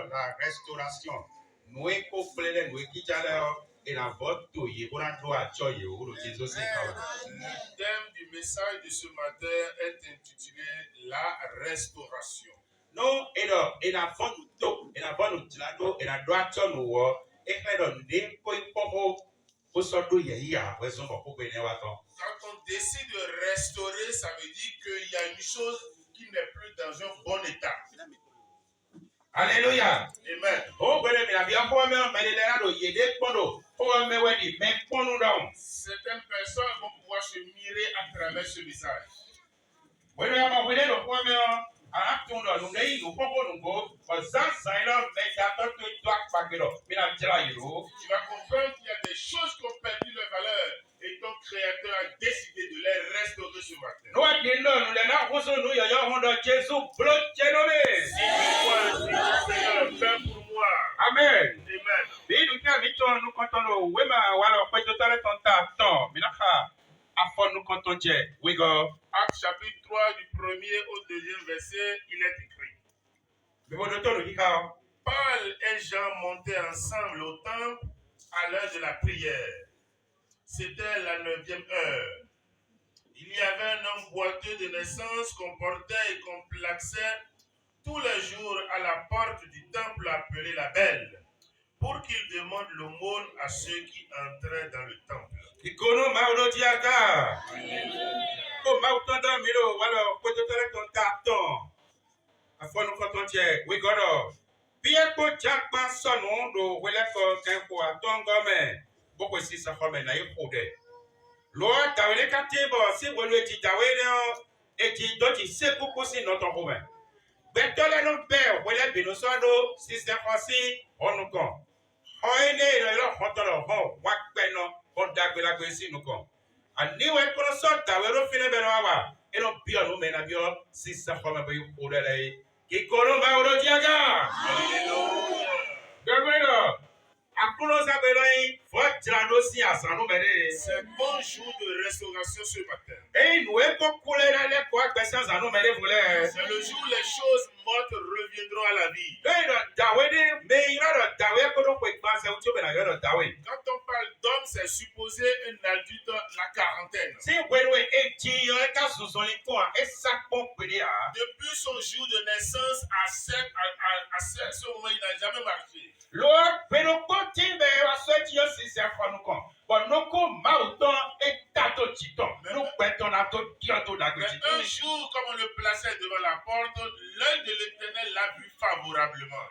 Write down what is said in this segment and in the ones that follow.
la restauration. Nous et la vote Le thème du message de ce matin est intitulé La restauration. Non, et la vote et la bonne et la droite et quand on décide de restaurer, ça veut dire qu'il y a une chose qui n'est plus dans un bon état. Alléluia. Amen. Certaines personnes vont pouvoir se mirer à travers ce message. Tu vas comprendre qu'il y a des choses qui ont perdu leur valeur et ton Créateur a décidé de les restaurer ce matin. Fais pour moi. Amen. Amen. We go. Actes chapitre 3 du 1er au 2e verset, il est écrit. Paul et Jean montaient ensemble au temple à l'heure de la prière. C'était la 9e heure. Il y avait un homme boiteux de naissance qu'on portait et qu'on plaçait tous les jours à la porte du temple appelé la Belle, pour qu'il demande l'aumône à ceux qui entraient dans le temple. C'est bon jour de restauration ce matin. C'est le jour où les choses mortes reviendront à la vie. Quand on parle d'homme, c'est supposé un adulte la quarantaine. Depuis son jour de naissance à ce moment, il n'a jamais marché. Un jour, comme on le plaçait devant la porte, l'œil de l'Éternel l'a vu favorablement.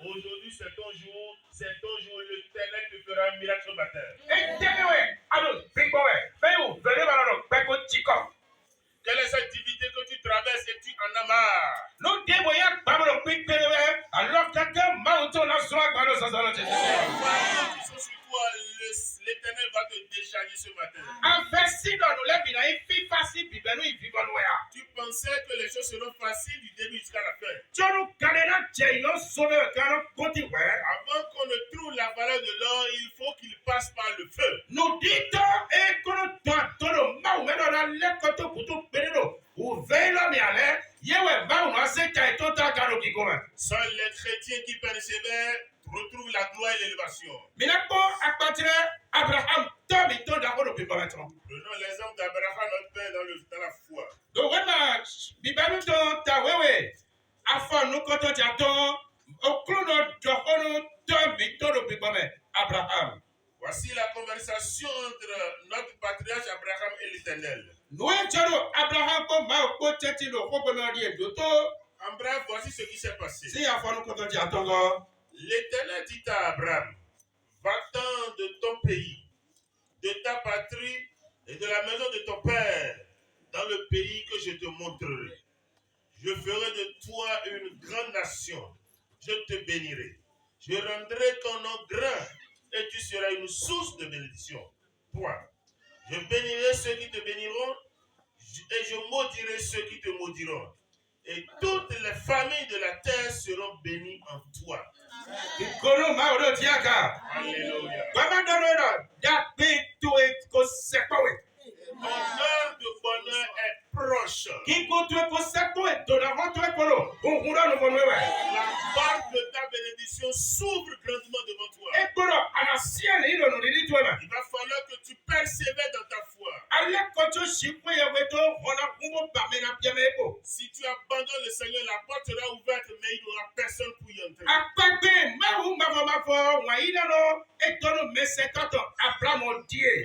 Aujourd'hui, c'est ton jour, l'Éternel te fera un miracle ce matin. Quelle est cette activité que tu traverses et tu en as marre? L'Éternel va te décharger ce matin. Tu pensais que les choses seront faciles du début jusqu'à la fin. Avant qu'on ne trouve la valeur de l'or, il faut qu'il passe par le feu. Seuls les chrétiens qui persévèrent retrouvent la gloire et l'élévation. Prenons l'exemple d'Abraham, notre père, dans la foi. Voici la conversation entre notre patriarche Abraham et l'Éternel. Abraham, voici ce qui s'est passé. L'Éternel dit à Abraham, va-t'en de ton pays, de ta patrie et de la maison de ton père, dans le le pays que je te montrerai. Je ferai de toi une grande nation. Je te bénirai. Je rendrai ton nom grand et tu seras une source de bénédiction. Point. Je bénirai ceux qui te béniront et je maudirai ceux qui te maudiront. Et toutes les familles de la terre seront bénies en toi. Alléluia. Mon heure de bonheur est proche. La porte de ta bénédiction s'ouvre grandement devant toi. Il va falloir que tu persévères dans ta foi. Si tu abandonnes le Seigneur, la porte sera ouverte, mais il n'y aura personne pour y entrer.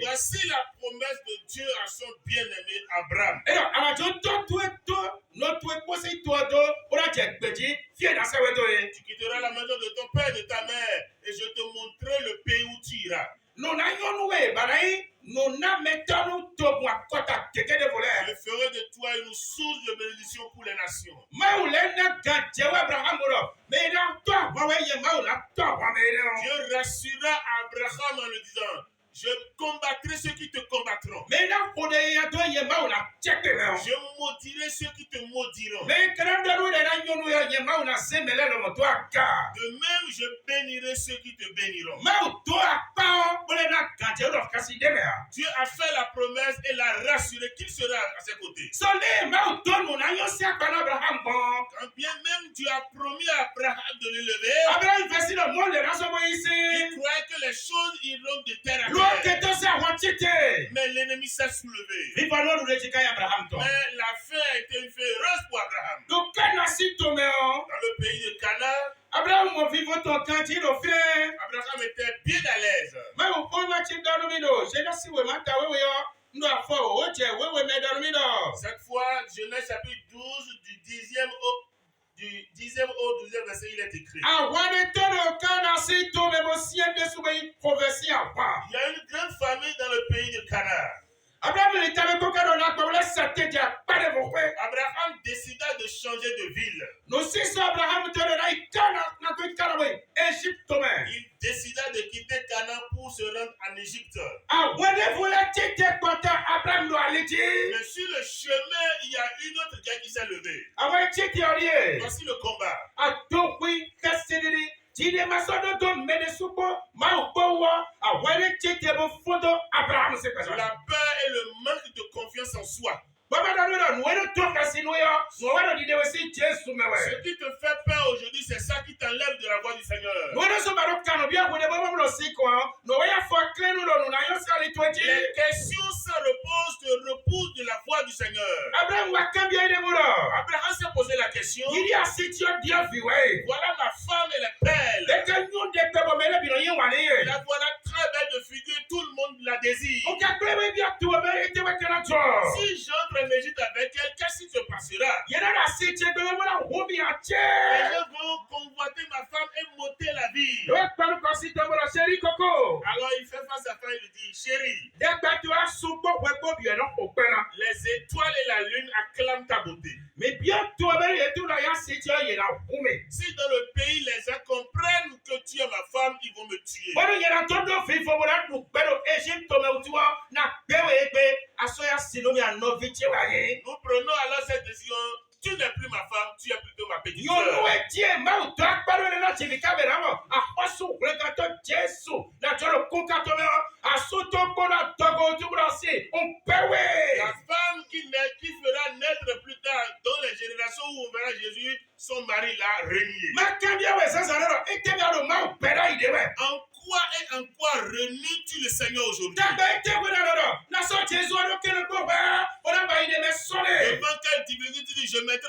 Voici la promesse de Dieu à son bien-aimé Abraham. Tu quitteras la maison de ton père et de ta mère, et je te montrerai le pays où tu iras. Je ferai de toi une source de bénédiction pour les nations. Dieu rassura Abraham en lui disant: je combattrai ceux qui te combattront. Je maudirai ceux qui te maudiront. De même, je bénirai ceux qui te béniront. Dieu a fait la promesse et l'a rassuré qu'il sera à ses côtés. Quand bien même Dieu a promis à Abraham de l'élever, il croyait que les choses iront de terre à terre. Mais l'ennemi s'est soulevé. Mais la fin a été une fin heureuse pour Abraham. Dans le pays de Canaan, Abraham était bien à l'aise. Cette fois, Genèse chapitre 12, du 10e au 12e verset, il est écrit: il y a une grande famille dans le pays de Canaan. Abraham décida de changer de ville. Il décida de quitter Canaan pour se rendre en Égypte. Mais sur le chemin, il y a une autre guerre qui s'est levée. Voici le combat. La peur et le manque de confiance en soi. Ce qui te fait peur aujourd'hui, c'est ça qui t'enlève de la voie du Seigneur. Les questions sans réponse te repoussent de la voie du Seigneur. Abraham s'est posé la question: voilà ma femme, elle est belle. La voilà très belle de figure, tout le monde la désire. Si j'entre en Égypte avec elle, qu'est-ce qui se passera? Les gens vont convoiter ma femme et m'ôter la vie. Alors il fait face à femme et lui dit: chérie, les étoiles et la lune acclament ta beauté. Si dans le pays les gens comprennent que tu es ma femme, ils vont me tuer. Nous prenons alors cette décision: tu n'es plus ma femme, tu es plutôt ma petite sœur. La femme qui fera naître plus tard dans les générations où on verra Jésus, son mari l'a renié. En quoi renies-tu le Seigneur aujourd'hui? Devant quelle divinité tu dis: je mettrai